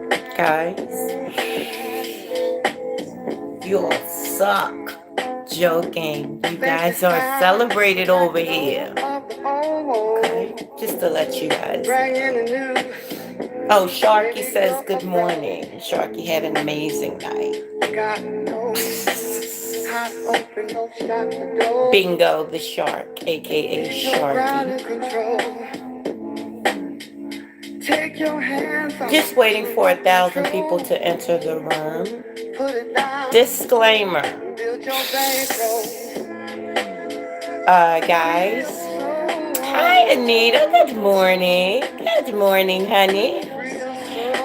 Guys, you all suck. Joking. You guys are celebrated over here. Okay, just to let you guys know. Oh, Sharky says good morning. Sharky had an amazing night. Bingo the shark, aka Sharky. Just waiting for 1,000 people to enter the room. Disclaimer. Guys. Hi, Anita. Good morning. Good morning, honey.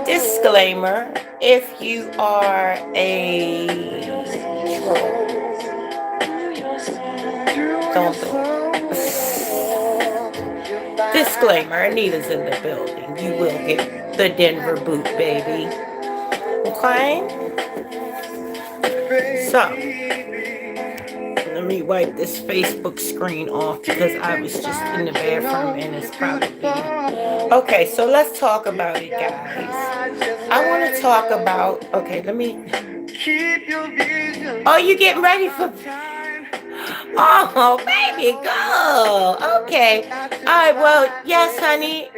Disclaimer. If you are a troll, don't do it. Disclaimer. Anita's in the building. You will get the Denver boot, baby. Okay? So, let me wipe this Facebook screen off because I was just in the bathroom and it's probably... Okay, so let's talk about it, guys. I want to talk about... Okay, let me... Oh, you getting ready for... Oh, baby, go. Okay. All right, well, yes, honey.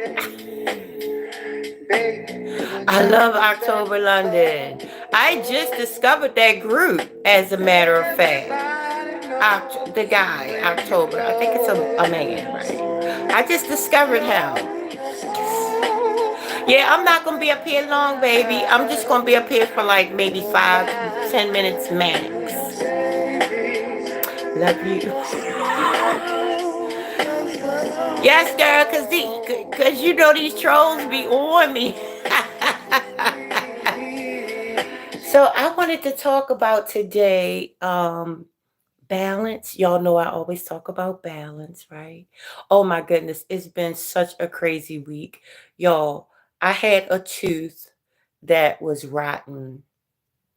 I love October London. I just discovered that group, as a matter of fact. The guy, October. I think it's a man, right? I just discovered him. Yeah, I'm not going to be up here long, baby. I'm just going to be up here for like maybe 5-10 minutes max. Love you. Yes, girl, because you know these trolls be on me. So I wanted to talk about today balance. Y'all know I always talk about balance, right? Oh my goodness, it's been such a crazy week. Y'all, I had a tooth that was rotten.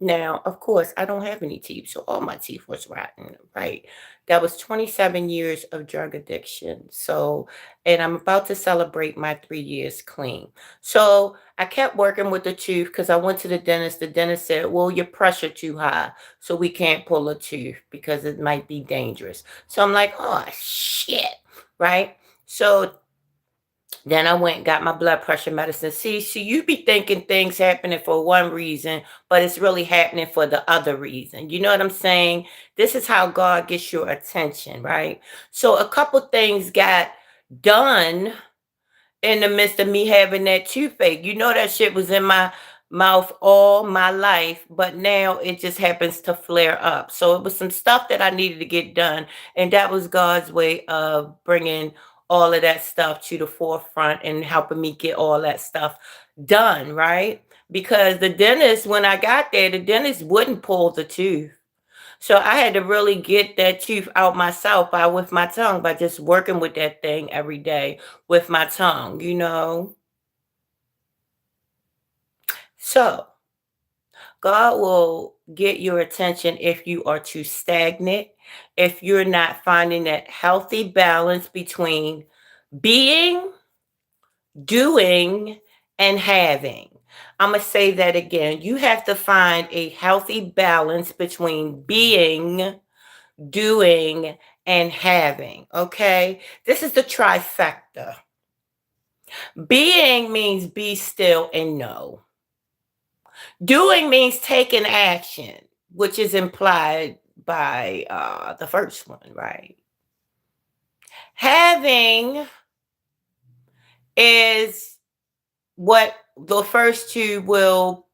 Now, of course, I don't have any teeth, so all my teeth was rotten, right? That was 27 years of drug addiction. So, and I'm about to celebrate my 3 years clean. So I kept working with the tooth because I went to the dentist. The dentist said, well, your pressure too high, so we can't pull a tooth because it might be dangerous. So I'm like, oh, shit, right? So then I went and got my blood pressure medicine. See, you be thinking things happening for one reason, but it's really happening for the other reason. You know what I'm saying? This is how God gets your attention, right? So a couple things got done in the midst of me having that toothache. You know that shit was in my mouth all my life, but now it just happens to flare up. So it was some stuff that I needed to get done, and that was God's way of bringing all of that stuff to the forefront and helping me get all that stuff done, right? Because the dentist, when I got there, the dentist wouldn't pull the tooth. So I had to really get that tooth out myself with my tongue, by just working with that thing every day with my tongue, you know? So God will get your attention if you are too stagnant, if you're not finding that healthy balance between being, doing, and having. I'm going to say that again. You have to find a healthy balance between being, doing, and having. Okay? This is the trifecta. Being means be still and know. Doing means taking action, which is implied by the first one, right? Having is what the first two will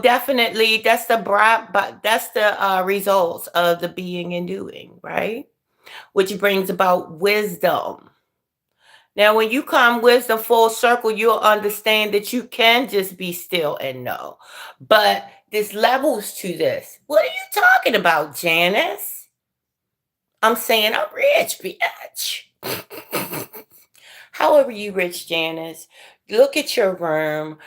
definitely, that's the results of the being and doing, right? Which brings about wisdom. Now, when you come wisdom full circle, you'll understand that you can just be still and know. But there's levels to this. What are you talking about, Janice? I'm saying I'm rich, bitch. However you rich, Janice. Look at your room.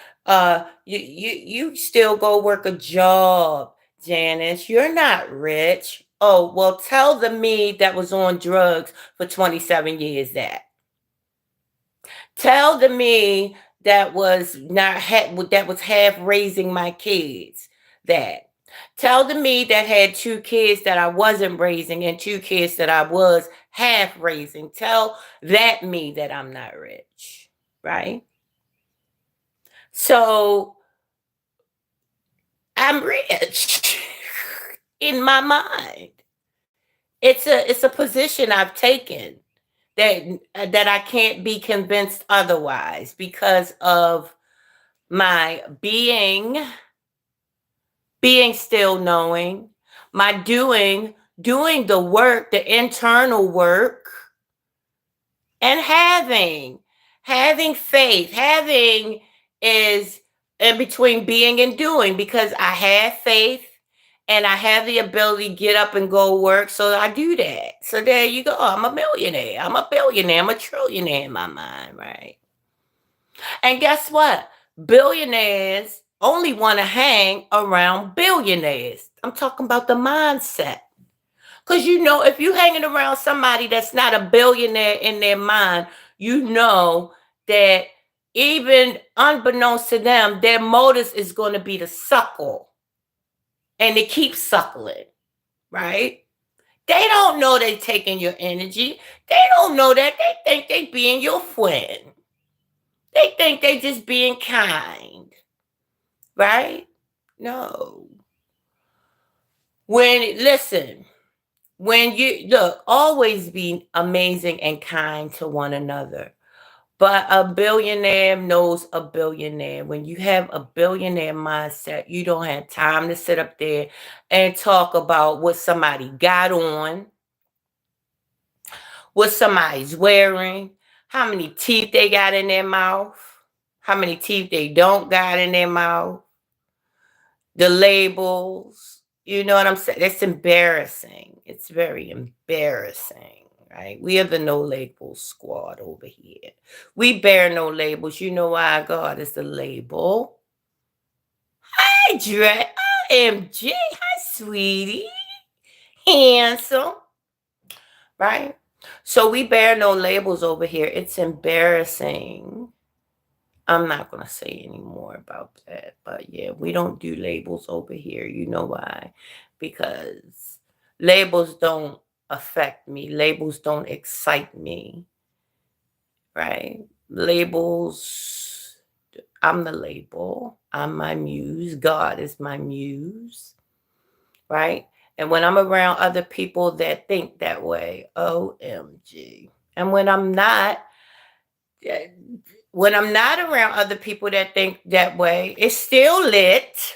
You still go work a job, Janice. You're not rich. Oh, well, tell the me that was on drugs for 27 years that. Tell the me that was not that was half raising my kids that. Tell the me that had two kids that I wasn't raising and two kids that I was half raising. Tell that me that I'm not rich, right? So I'm rich in my mind. It's a position I've taken that that I can't be convinced otherwise because of my being still knowing, my doing the work, the internal work, and having faith. Having is in between being and doing because I have faith and I have the ability to get up and go work. So I do that. So there you go. I'm a millionaire. I'm a billionaire. I'm a trillionaire in my mind, right? And guess what? Billionaires only want to hang around billionaires. I'm talking about the mindset. Because if you're hanging around somebody that's not a billionaire in their mind, you know that even unbeknownst to them, their motives is going to be to suckle and to keep suckling, right? They don't know they taking your energy. They don't know that. They think they being your friend. They think they just being kind, right? No. Listen, when you look, always be amazing and kind to one another. But a billionaire knows a billionaire. When you have a billionaire mindset, you don't have time to sit up there and talk about what somebody got on, what somebody's wearing, how many teeth they got in their mouth, how many teeth they don't got in their mouth, the labels. You know what I'm saying? It's embarrassing. It's very embarrassing, right? We are the no labels squad over here. We bear no labels. You know why? God is the label. Hi, Dre. OMG. Hi, sweetie. Handsome. Right? So we bear no labels over here. It's embarrassing. I'm not going to say any more about that. But yeah, we don't do labels over here. You know why? Because labels don't affect me. Labels don't excite me. Right? Labels, I'm the label. I'm my muse. God is my muse. Right? And when I'm around other people that think that way, OMG. And eh, when I'm not around other people that think that way, it's still lit.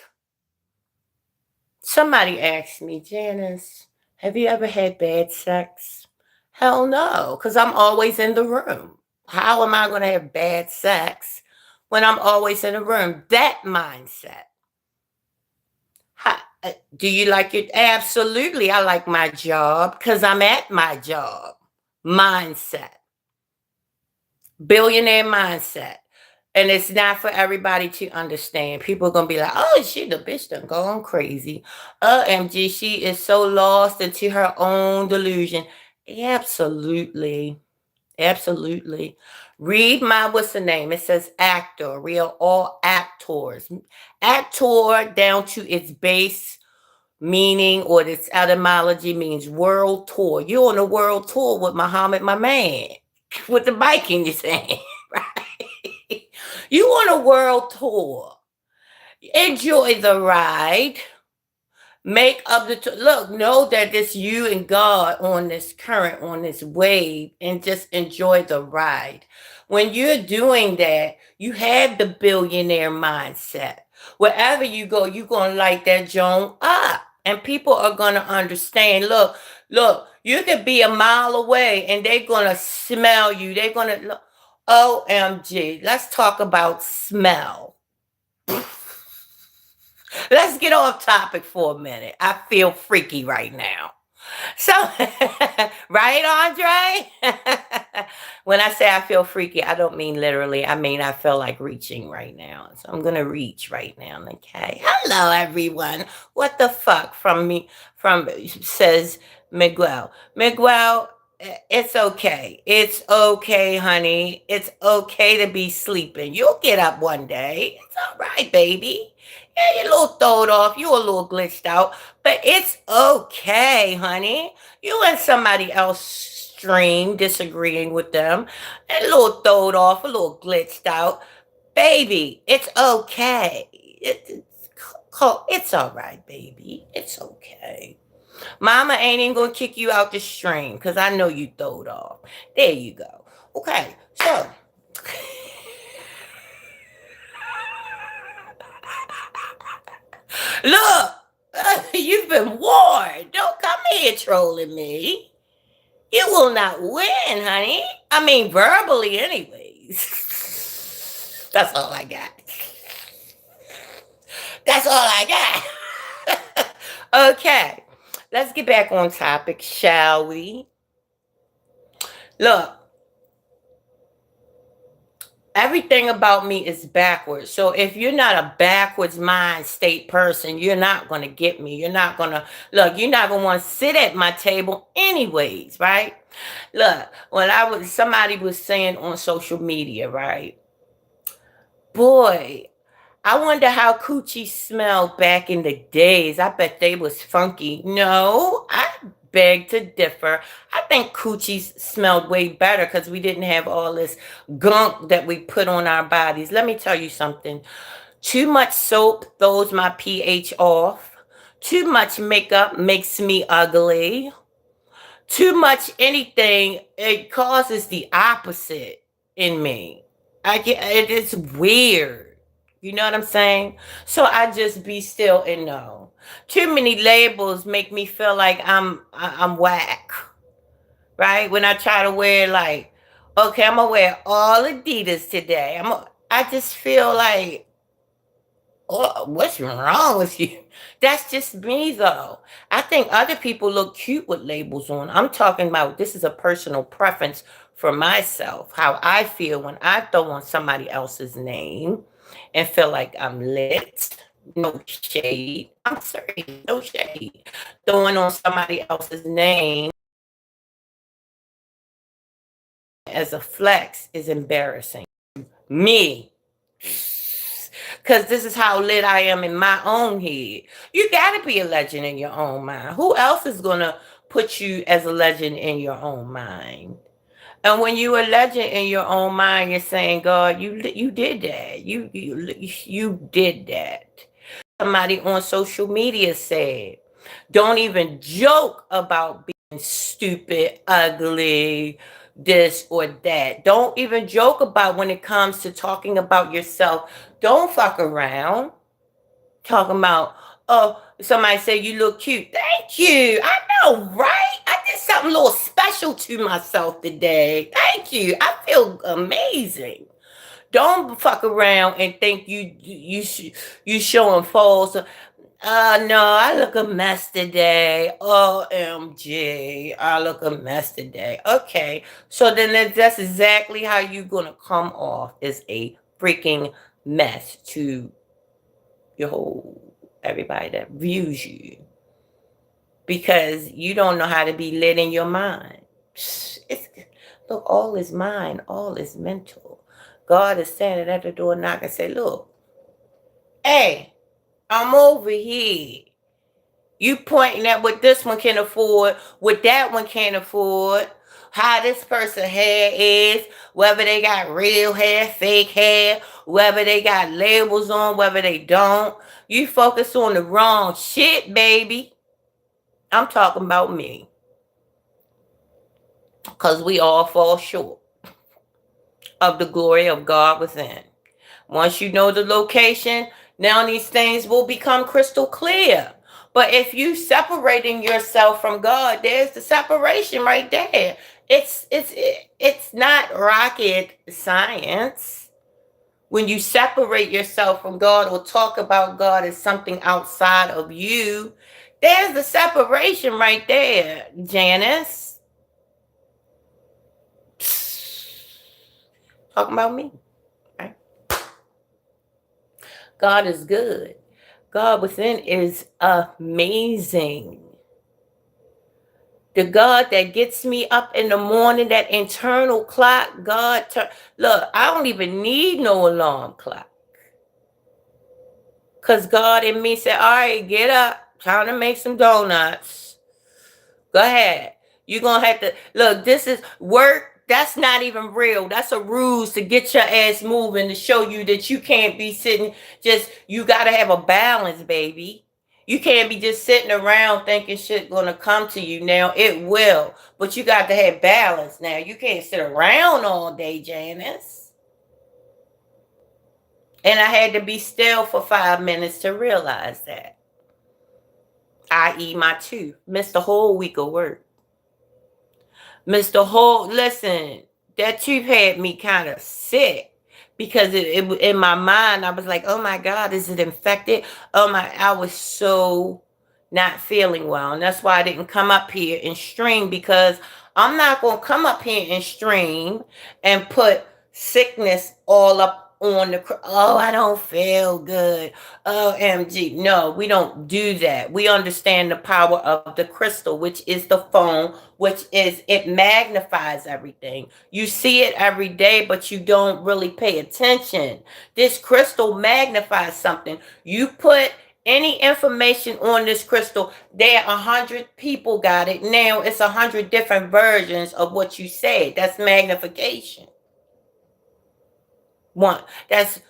Somebody asked me, Janice, have you ever had bad sex? Hell no, because I'm always in the room. How am I going to have bad sex when I'm always in the room? That mindset. Do you like it? Absolutely. I like my job because I'm at my job. Mindset. Billionaire mindset. And it's not for everybody to understand. People are gonna be like, "Oh, she the bitch done gone crazy. OMG, she is so lost into her own delusion." Absolutely, absolutely. Read my what's the name? It says actor. We are all actors. Actor down to its base meaning or its etymology means world tour. You're on a world tour with Muhammad, my man, with the bike in your hand, right? You on a world tour. Enjoy the ride. Make up the look. Know that it's you and God on this current, on this wave, and just enjoy the ride. When you're doing that, you have the billionaire mindset. Wherever you go, you're gonna light that joint up, and people are gonna understand. Look. You could be a mile away, and they're gonna smell you. They're gonna look. OMG. Let's talk about smell. Let's get off topic for a minute. I feel freaky right now. So, right, Andre? When I say I feel freaky, I don't mean literally. I mean, I feel like reaching right now. So I'm going to reach right now. Okay. Hello, everyone. What the fuck from me, says Miguel. Miguel, It's okay. It's okay, honey. It's okay to be sleeping. You'll get up one day. It's all right, baby. Yeah, you're a little throwed off. You're a little glitched out, but it's okay, honey. You and somebody else stream disagreeing with them, a little throwed off, a little glitched out. Baby, it's okay. It's all right, baby. It's okay. Mama ain't even gonna kick you out the stream because I know you throwed off. There you go. Okay, so look, you've been warned. Don't come here trolling me. You will not win, honey. I mean, verbally, anyways. That's all I got. That's all I got. Okay, let's get back on topic, shall we? Look, everything about me is backwards. So if you're not a backwards mind state person, you're not going to get me. You're not going to look, you're not going to want to sit at my table anyways, right? Look, when somebody was saying on social media, right? Boy, I wonder how coochie smelled back in the days. I bet they was funky. No, I beg to differ. I think coochies smelled way better because we didn't have all this gunk that we put on our bodies. Let me tell you something. Too much soap throws my pH off. Too much makeup makes me ugly. Too much anything, it causes the opposite in me. It's weird. You know what I'm saying? So I just be still and know. Too many labels make me feel like I'm whack, right? When I try to wear like, okay, I'm gonna wear all Adidas today. I just feel like, oh, what's wrong with you? That's just me, though. I think other people look cute with labels on. I'm talking about this is a personal preference for myself, how I feel when I throw on somebody else's name and feel like I'm lit. No shade. I'm sorry, no shade. Throwing on somebody else's name as a flex is embarrassing. Me. Because this is how lit I am in my own head. You got to be a legend in your own mind. Who else is going to put you as a legend in your own mind? And when you're a legend in your own mind, you're saying, God, you did that. You did that. Somebody on social media said, don't even joke about being stupid, ugly, this or that. Don't even joke about when it comes to talking about yourself. Don't fuck around talking about, oh, somebody say you look cute. Thank you. I know, right? I did something a little special to myself today. Thank you. I feel amazing. Don't fuck around and think you showing false. No, I look a mess today. OMG, I look a mess today. Okay, so then that's exactly how you're gonna come off as a freaking mess to your whole everybody that views you because you don't know how to be lit in your mind. It's look, all is mind, all is mental. God is standing at the door knocking and say, look, hey, I'm over here. You pointing at what this one can afford, what that one can't afford, how this person hair is, whether they got real hair, fake hair, whether they got labels on, whether they don't. You focus on the wrong shit, baby. I'm talking about me. Because we all fall short of the glory of God within. Once you know the location, now these things will become crystal clear. But if you separating yourself from God, there's the separation right there. It's not rocket science. When you separate yourself from God or talk about God as something outside of you, there's the separation right there, Janice. Talking about me. Right? God is good. God within is amazing. The God that gets me up in the morning, that internal clock, look, I don't even need no alarm clock. Because God in me said, all right, get up. Time to make some donuts. Go ahead. You're going to have to, look, this is work. That's not even real. That's a ruse to get your ass moving, to show you that you can't be sitting. You got to have a balance, baby. You can't be just sitting around thinking shit going to come to you. Now, it will. But you got to have balance now. You can't sit around all day, Janice. And I had to be still for 5 minutes to realize that. I.e. my tooth. Missed the whole week of work. Mr. Holt, listen, that tooth had me kind of sick because in my mind I was like, oh my God, is it infected? I was so not feeling well. And that's why I didn't come up here and stream, because I'm not gonna come up here and stream and put sickness all up on oh, I don't feel good. OMG. No, we don't do that. We understand the power of the crystal, which is the phone, which is it magnifies everything. You see it every day, but you don't really pay attention. This crystal magnifies something. You put any information on this crystal, there 100 people got it. Now it's 100 different versions of what you said. That's magnification. One. That's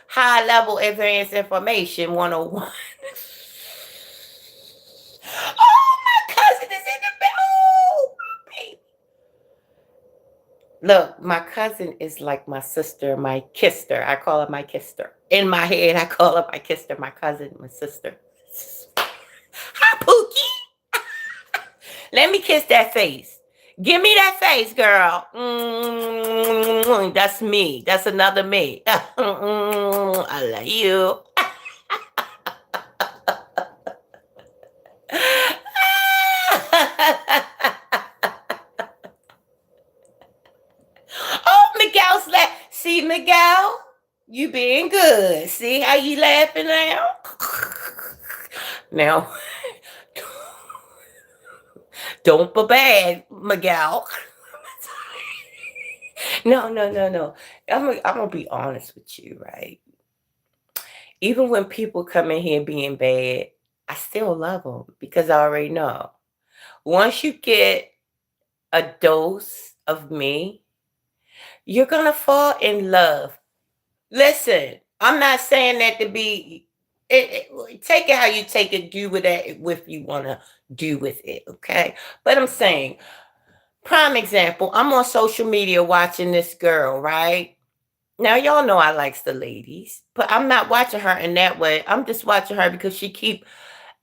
high level advanced information 101. Oh, my cousin is in the bed. Oh, baby. Look, my cousin is like my sister, my kister. I call her my kister. In my head, I call her my kister, my cousin, my sister. Hi, Pookie. Let me kiss that face. Give me that face, girl. That's me. That's another me. I love you. Oh, Miguel's see, Miguel, you being good. See how you laughing now? Now, don't be bad, Miguel. No, no, no, no. I'm gonna be honest with you, right? Even when people come in here being bad, I still love them because I already know. Once you get a dose of me, you're gonna fall in love. Listen, I'm not saying that to be. Take it how you take it. Do with that if you wanna do with it, okay? But I'm saying, prime example. I'm on social media watching this girl, right? Now y'all know I likes the ladies, but I'm not watching her in that way. I'm just watching her because she keep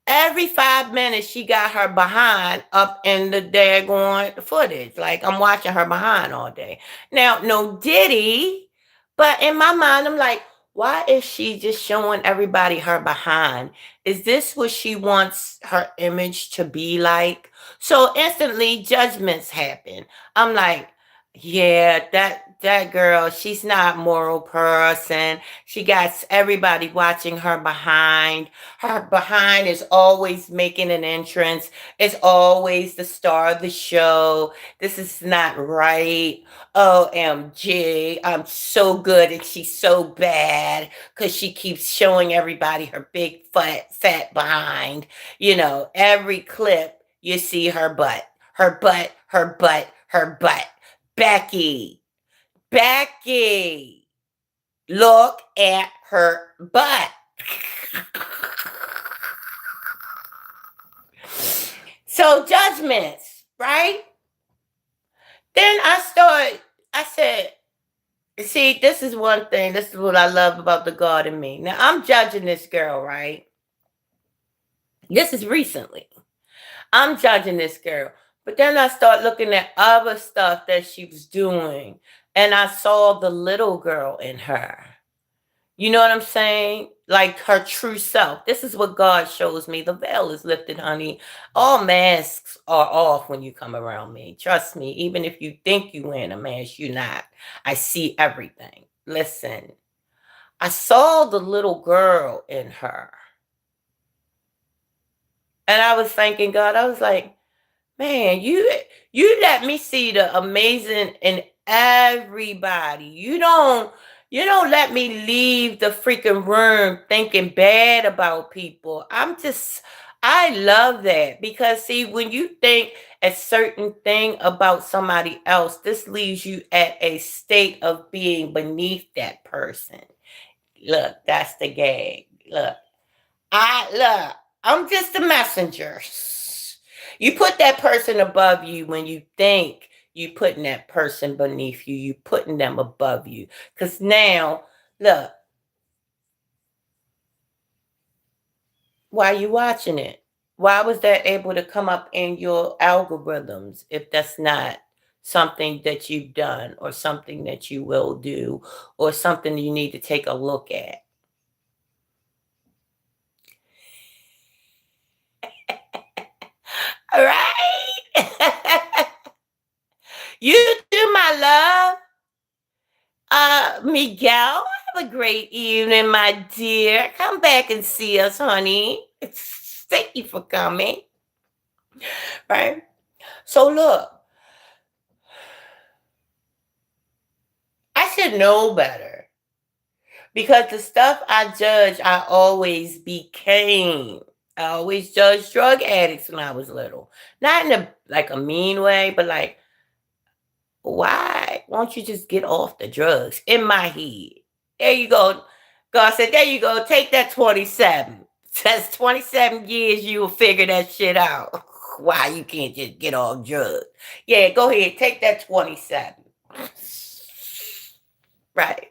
every 5 minutes she got her behind up in the daggone footage. Like I'm watching her behind all day. Now, no Diddy, but in my mind, I'm like, why is she just showing everybody her behind? Is this what she wants her image to be like? So instantly judgments happen. I'm like, yeah, that girl, she's not a moral person. She got everybody watching her behind. Her behind is always making an entrance. It's always the star of the show. This is not right. OMG. I'm so good and she's so bad because she keeps showing everybody her big fat behind. Every clip you see her butt. Her butt, her butt, her butt. Becky, look at her butt. So judgments, right? Then I said, see, this is one thing. This is what I love about the God in me. Now I'm judging this girl, right? This is recently. I'm judging this girl. But then I start looking at other stuff that she was doing. And I saw the little girl in her. You know what I'm saying? Like her true self. This is what God shows me. The veil is lifted, honey. All masks are off when you come around me. Trust me. Even if you think you're wearing a mask, you're not. I see everything. Listen, I saw the little girl in her. And I was thanking God. I was like, Man, you let me see the amazing in everybody. You don't let me leave the freaking room thinking bad about people. I love that because see when you think a certain thing about somebody else, this leaves you at a state of being beneath that person. Look, that's the gag. Look, I'm just a messenger. You put that person above you when you think you putting that person beneath you. You putting them above you. Cause now, look, why you watching it? Why was that able to come up in your algorithms if that's not something that you've done or something that you will do or something you need to take a look at? All right. You do, my love. Miguel, have a great evening, my dear. Come back and see us, honey. Thank you for coming. Right? So look, I should know better because the stuff I judge, I always became. I always judged drug addicts when I was little. Not in a like a mean way, but like why won't you just get off the drugs in my head? There you go. God said, there you go. Take that 27. That's 27 years you will figure that shit out. Why you can't just get off drugs. Yeah, go ahead. Take that 27. Right.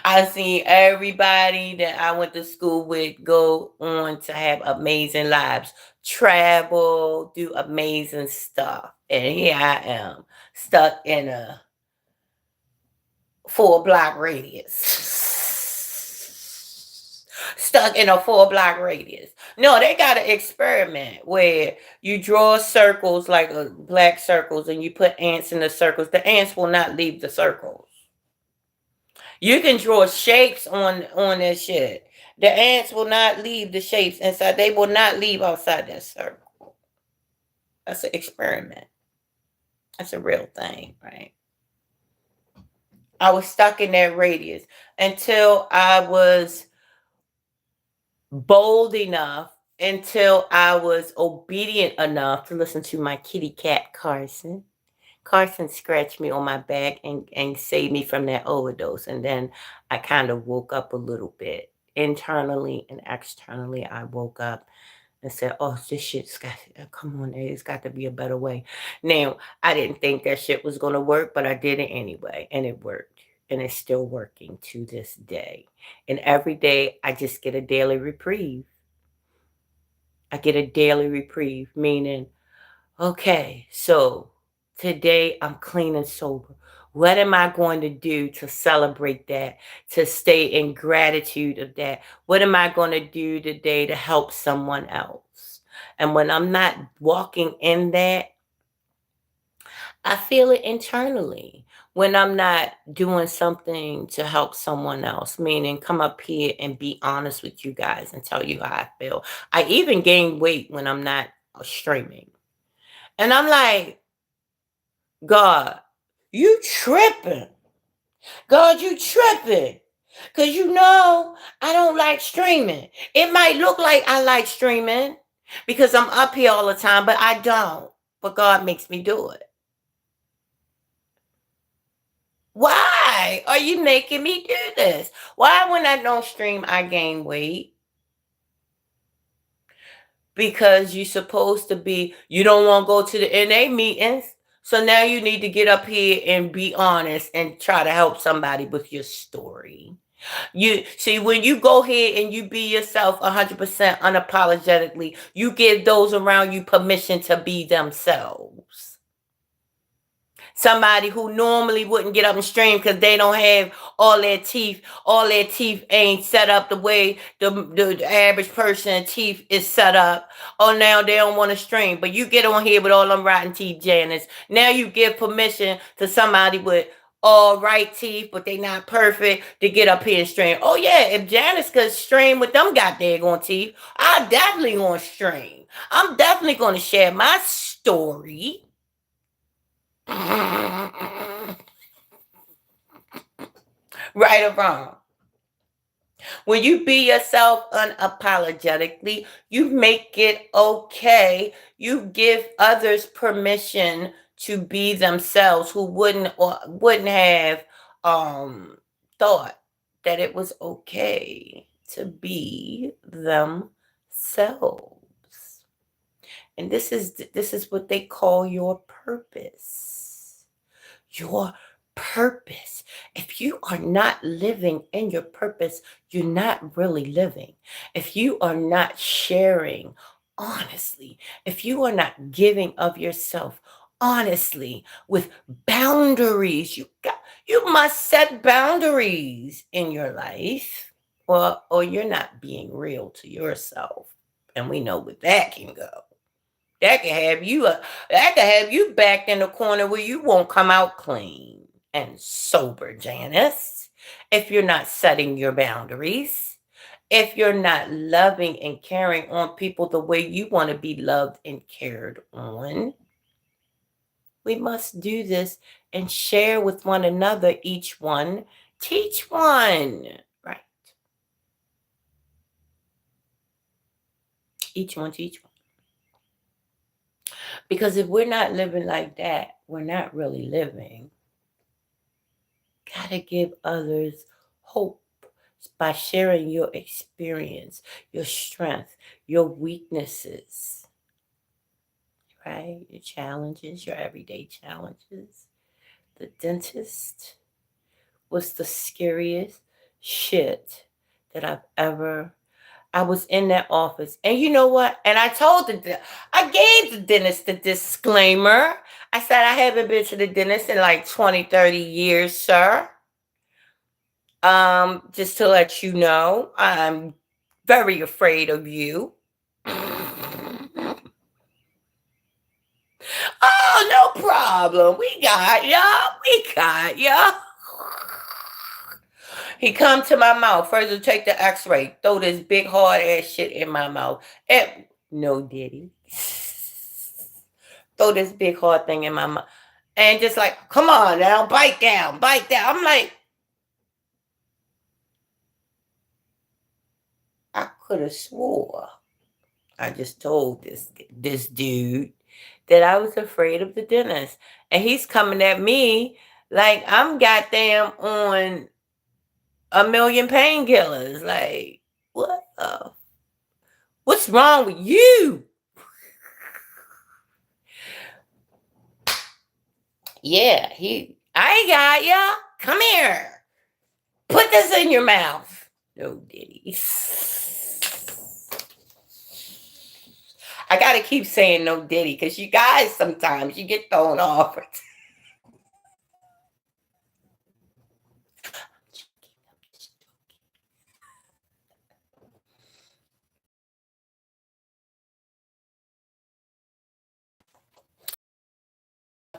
I've seen everybody that I went to school with go on to have amazing lives, travel, do amazing stuff. And here I am, stuck in a 4 block radius. Stuck in a 4 block radius. No, they got an experiment where you draw circles like black circles and you put ants in the circles. The ants will not leave the circles. You can draw shapes on that shit. The ants will not leave the shapes inside. They will not leave outside that circle. That's an experiment. That's a real thing, right? I was stuck in that radius until I was bold enough, until I was obedient enough to listen to my kitty cat Carson. Carson scratched me on my back and saved me from that overdose. And then I kind of woke up a little bit. Internally and externally, I woke up and said, oh, this shit's got, come on, it's got to be a better way. Now, I didn't think that shit was going to work, but I did it anyway. And it worked. And it's still working to this day. And every day, I just get a daily reprieve. I get a daily reprieve, meaning, okay, so today I'm clean and sober. What am I going to do to celebrate that, to stay in gratitude of that? What am I going to do today to help someone else? And when I'm not walking in that, I feel it internally. When I'm not doing something to help someone else, meaning come up here and be honest with you guys and tell you how I feel. I even gain weight when I'm not streaming. And I'm like, God, you tripping. God, you tripping. Because I don't like streaming. It might look like I like streaming because I'm up here all the time, but I don't. But God makes me do it. Why are you making me do this? Why, when I don't stream, I gain weight? Because you're supposed to be, you don't want to go to the NA meetings. So now you need to get up here and be honest and try to help somebody with your story. You see, when you go ahead and you be yourself 100% unapologetically, you give those around you permission to be themselves. Somebody who normally wouldn't get up and stream because they don't have all their teeth ain't set up the way the average person teeth is set up. Oh, now they don't want to stream. But you get on here with all them rotten teeth, Janice. Now you give permission to somebody with all right teeth, but they not perfect to get up here and strain. Oh yeah, if Janice could strain with them got daggone teeth, I definitely gonna strain. I'm definitely gonna share my story. Right or wrong. When you be yourself unapologetically, you make it okay. You give others permission to be themselves who wouldn't have um thought that it was okay to be themselves. And this is what they call your purpose. Your purpose. If you are not living in your purpose, you're not really living. If you are not sharing honestly, if you are not giving of yourself honestly with boundaries, you must set boundaries in your life, or you're not being real to yourself. And we know where that can go. That can have you back in the corner where you won't come out clean and sober, Janice. If you're not setting your boundaries, if you're not loving and caring on people the way you want to be loved and cared on, we must do this and share with one another. Each one teach one, right? Each one teach one. Because if we're not living like that, we're not really living. Gotta give others hope by sharing your experience, your strength, your weaknesses, right? Your challenges, your everyday challenges. The dentist was the scariest shit that I was in that office. And you know what? And I gave the dentist the disclaimer. I said, I haven't been to the dentist in like 20, 30 years, sir. Just to let you know, I'm very afraid of you. Oh, no problem. We got ya. We got ya. He come to my mouth. First, to take the X-ray. Throw this big hard ass shit in my mouth. And no, did he? Throw this big hard thing in my mouth, and just like, come on now, bite down, bite down. I'm like, I could have swore I just told this dude that I was afraid of the dentist, and he's coming at me like I'm goddamn on a million painkillers. Like, what's wrong with you? Yeah, I got ya. Come here. Put this in your mouth. No diddy. I gotta keep saying no diddy because you guys sometimes you get thrown off.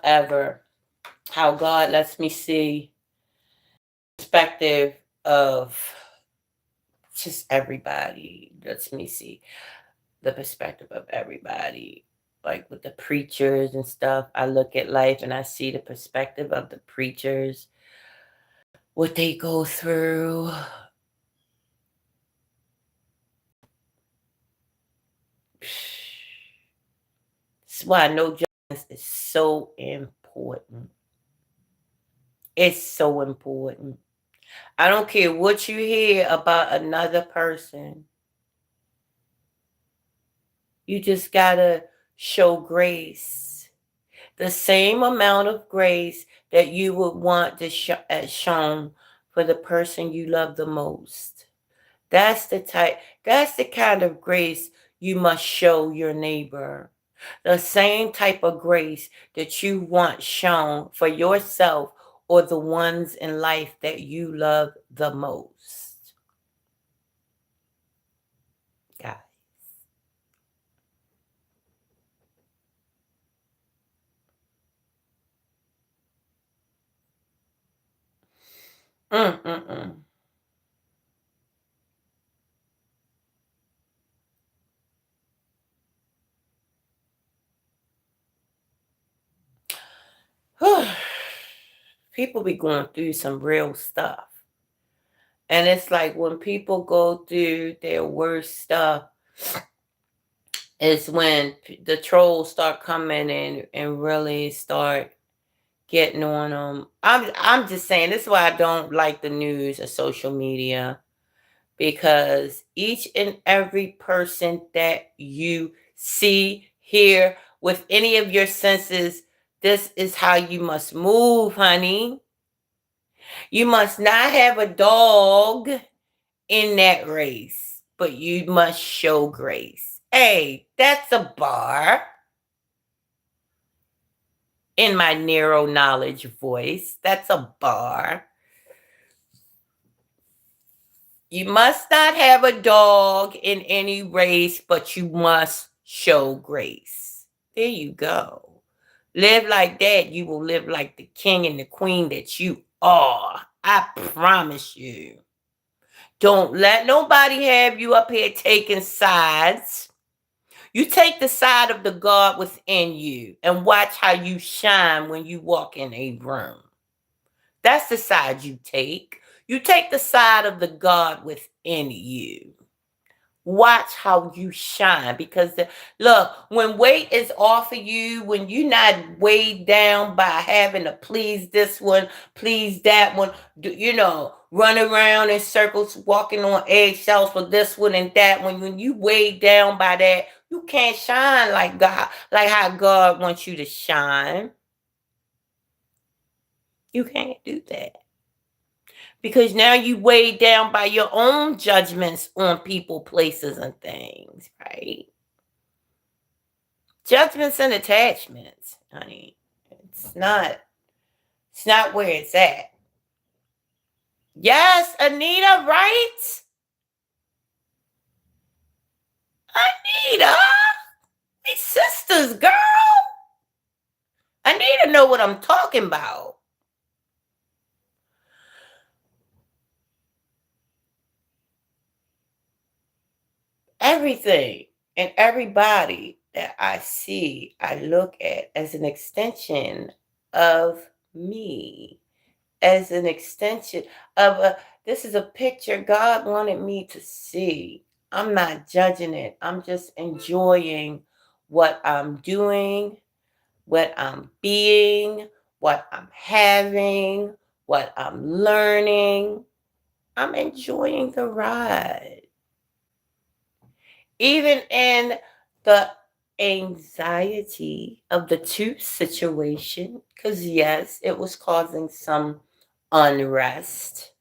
Ever how God lets me see perspective of just everybody. Lets me see the perspective of everybody. Like with the preachers and stuff, I look at life and I see the perspective of the preachers, what they go through. That's why I know justice is so important. It's so important. I don't care what you hear about another person. You just gotta show grace. The same amount of grace that you would want to shown for the person you love the most. That's the kind of grace you must show your neighbor. The same type of grace that you want shown for yourself or the ones in life that you love the most. God. Mm-mm-mm. People be going through some real stuff. And it's like when people go through their worst stuff, is when the trolls start coming in and really start getting on them. I'm just saying, this is why I don't like the news or social media, because each and every person that you see, hear with any of your senses, this is how you must move, honey. You must not have a dog in that race, but you must show grace. Hey, that's a bar in my narrow knowledge voice. That's a bar. You must not have a dog in any race, but you must show grace. There you go. Live like that. You will live like the king and the queen that you are. I promise you. Don't let nobody have you up here taking sides. You take the side of the God within you and watch how you shine when you walk in a room. That's the side you take. You take the side of the God within you. Watch how you shine, because look, when weight is off of you, when you're not weighed down by having to please this one, please that one, run around in circles, walking on eggshells for this one and that one. When you weighed down by that, you can't shine like God, like how God wants you to shine. You can't do that. Because now you weighed down by your own judgments on people, places, and things, right? Judgments and attachments, honey. It's not, it's not where it's at. Yes, Anita, right? Anita, we sisters, girl. Anita know what I'm talking about. Everything and everybody that I see, I look at as an extension of me, as an extension of a, this is a picture God wanted me to see. I'm not judging it. I'm just enjoying what I'm doing, what I'm being, what I'm having, what I'm learning. I'm enjoying the ride. Even in the anxiety of the tooth situation, because yes, it was causing some unrest.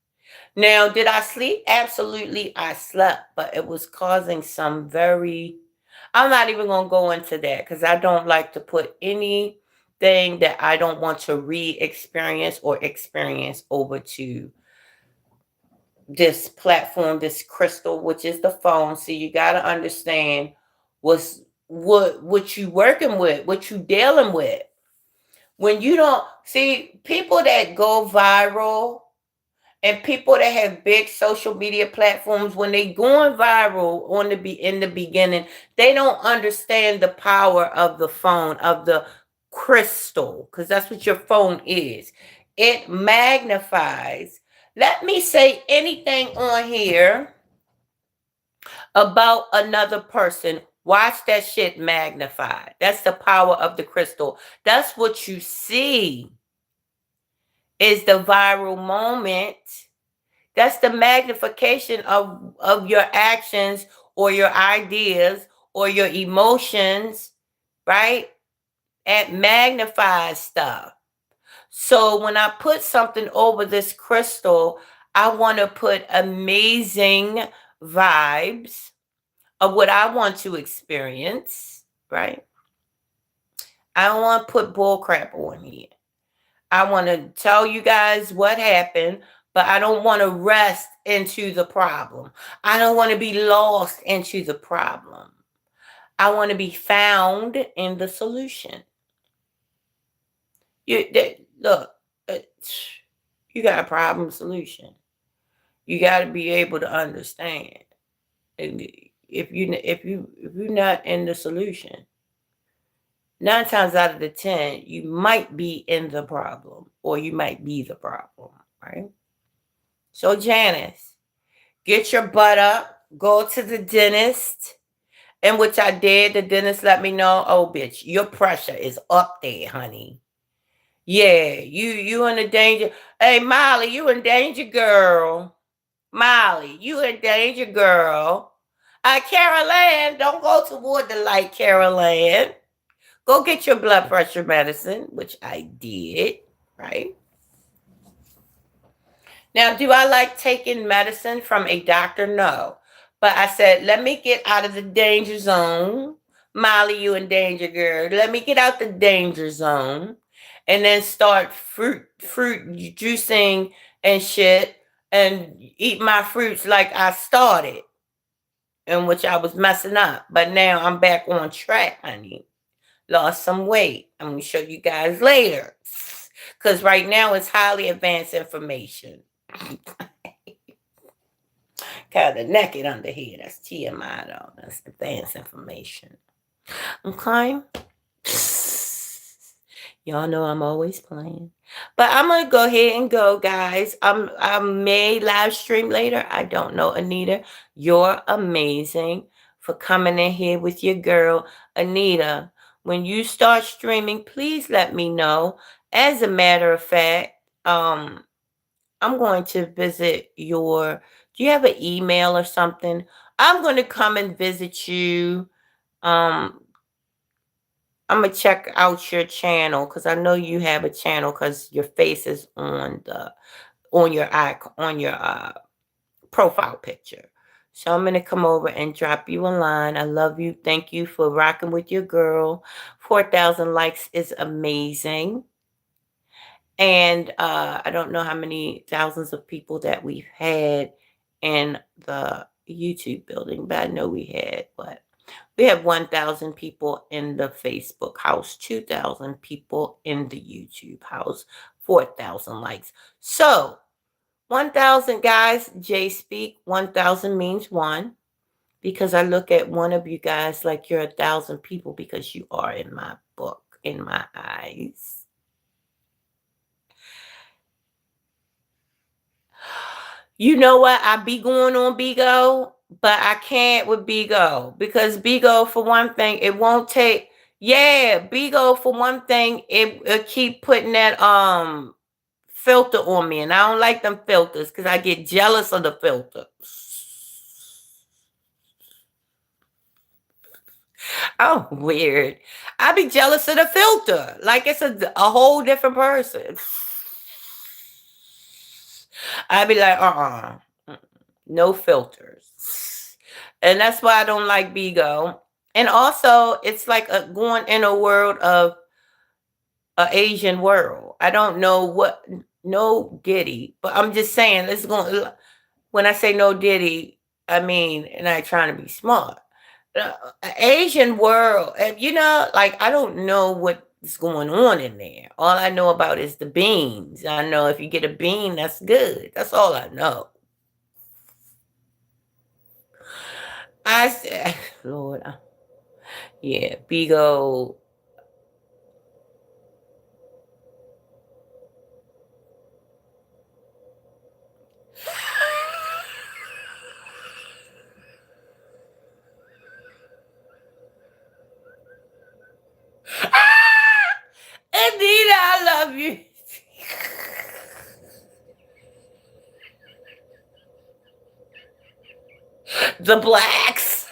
Now, did I sleep? Absolutely, I slept, but it was causing some very, I'm not even going to go into that because I don't like to put anything that I don't want to re experience or experience over to this platform, this crystal, which is the phone. So you got to understand what you working with, what you dealing with. When you don't see people that go viral and people that have big social media platforms, when they going viral in the beginning, they don't understand the power of the phone, of the crystal, because that's what your phone is. It magnifies. Let me say anything on here about another person. Watch that shit magnified. That's the power of the crystal. That's what you see is the viral moment. That's the magnification of your actions or your ideas or your emotions, right? It magnifies stuff. So when I put something over this crystal, I want to put amazing vibes of what I want to experience, right? I don't want to put bull crap on here. I want to tell you guys what happened, but I don't want to rest into the problem. I don't want to be lost into the problem. I want to be found in the solution. Look, uh, You got a problem solution. You got to be able to understand. And if you're not in the solution, 9 times out of the 10, you might be in the problem, or you might be the problem, right? So Janice, get your butt up, go to the dentist. And which I did, the dentist let me know, oh bitch, your pressure is up there, honey. Yeah, you in the danger. Hey Molly, you in danger, girl. Molly, you in danger, girl. Carol Ann, don't go toward the light, Carol Ann. Go get your blood pressure medicine, which I did, right? Now, do I like taking medicine from a doctor? No. But I said, let me get out of the danger zone. Molly, you in danger, girl. Let me get out the danger zone and then start fruit juicing and shit and eat my fruits like I started, in which I was messing up. But now I'm back on track, honey. Lost some weight. I'm going to show you guys later. Because right now it's highly advanced information. Kind of naked under here. That's TMI though. That's advanced information. Okay. Y'all know I'm always playing. But I'm gonna go ahead and go, guys. I may live stream later. I don't know, Anita. You're amazing for coming in here with your girl, Anita. When you start streaming, please let me know. As a matter of fact, I'm going to visit your. Do you have an email or something? I'm going to come and visit you. Um, I'm gonna check out your channel because I know you have a channel because your face is on your icon on your profile picture. So I'm gonna come over and drop you a line. I love you. Thank you for rocking with your girl. 4,000 likes is amazing. And I don't know how many thousands of people that we've had in the YouTube building, but I know we had what? We have 1,000 people in the Facebook house, 2,000 people in the YouTube house, 4,000 likes. So 1,000 guys, J speak, 1,000 means one. Because I look at one of you guys like you're 1,000 people because you are in my book, in my eyes. You know what? I be going on Bigo, but I can't with Bigo because Bigo, for one thing, it won't take. Yeah, Bigo, for one thing, it keep putting that filter on me, and I don't like them filters because I get jealous of the filter. Oh, weird. I be jealous of the filter, like it's a whole different person. I be like, no filters. And that's why I don't like Bigo. And also, it's like going in a world of a Asian world. I don't know what, no Diddy, but I'm just saying, let's go. When I say no Diddy, I mean, and I trying to be smart. Asian world, and like I don't know what's going on in there. All I know about is the beans. I know if you get a bean, that's good. That's all I know. I said, Lord, yeah, Bigo. Anita, I love you. The blacks.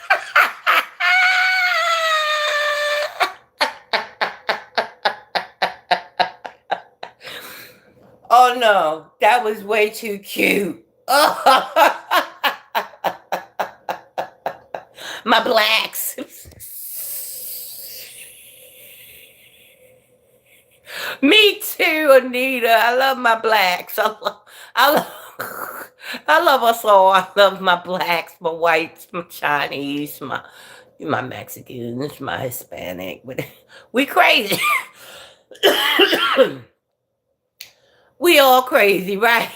Oh no, that was way too cute. My blacks. Me too, Anita. I love my blacks. I love, I love us all. I love my blacks, my whites, my Chinese, my Mexicans, my Hispanic. But we crazy. We all crazy, right?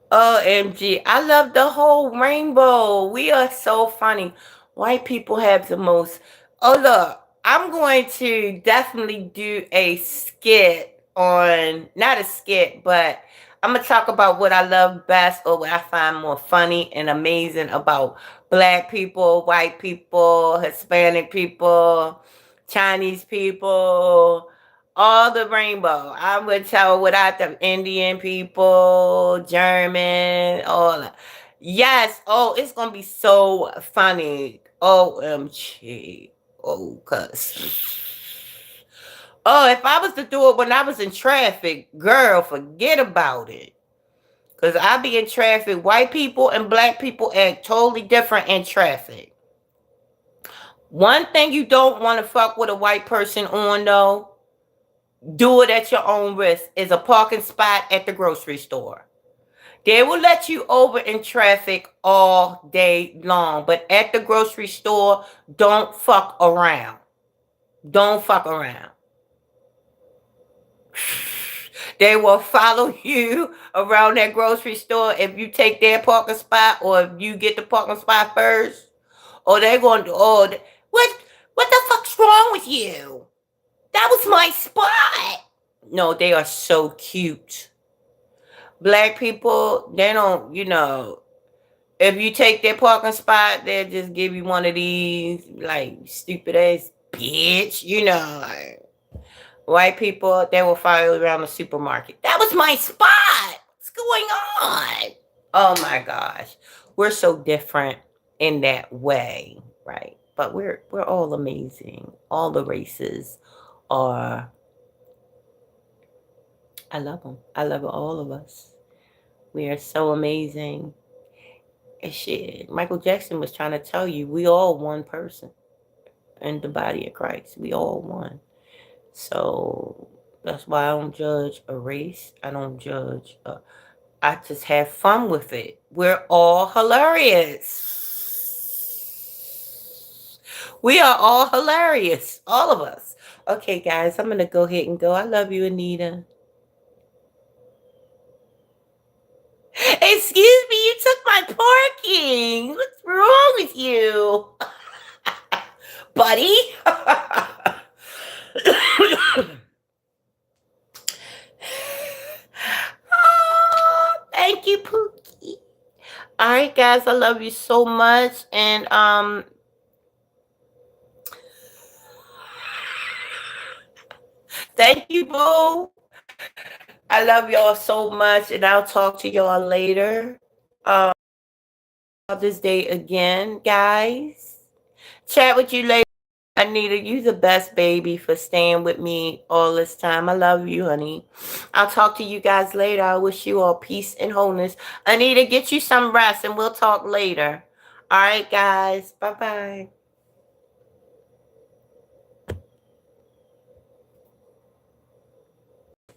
OMG. I love the whole rainbow. We are so funny. White people have the most. Oh, look, I'm going to definitely do a skit on, not a skit, but I'm going to talk about what I love best or what I find more funny and amazing about black people, white people, Hispanic people, Chinese people, all the rainbow. I would tell without the Indian people, German, all that. Yes. Oh, it's gonna be so funny. OMG. Oh, cuz. Oh, if I was to do it when I was in traffic, girl, forget about it. Cause I be in traffic. White people and black people act totally different in traffic. One thing you don't want to fuck with a white person on though, do it at your own risk, is a parking spot at the grocery store. They will let you over in traffic all day long, but at the grocery store, don't fuck around. Don't fuck around. They will follow you around that grocery store if you take their parking spot or if you get the parking spot first. Or they're going to, oh, what the fuck's wrong with you? That was my spot. No, they are so cute. Black people, they don't, if you take their parking spot, they'll just give you one of these, like, stupid ass bitch, like, white people, they will follow you around the supermarket. That was my spot. What's going on? Oh my gosh. We're so different in that way, right? But we're all amazing. All the races are, I love them. I love all of us. We are so amazing. And shit, Michael Jackson was trying to tell you we all one person in the body of Christ. We all one. So that's why I don't judge a race. I don't judge. I just have fun with it. We're all hilarious. We are all hilarious. All of us. Okay, guys, I'm going to go ahead and go. I love you, Anita. Excuse me, you took my parking. What's wrong with you? Buddy? Oh, thank you, Pookie. All right, guys, I love you so much. And thank you, Boo. I love y'all so much, and I'll talk to y'all later. This day again, guys. Chat with you later. Anita, you the best baby for staying with me all this time. I love you, honey. I'll talk to you guys later. I wish you all peace and wholeness. Anita, get you some rest and we'll talk later. All right, guys. Bye-bye.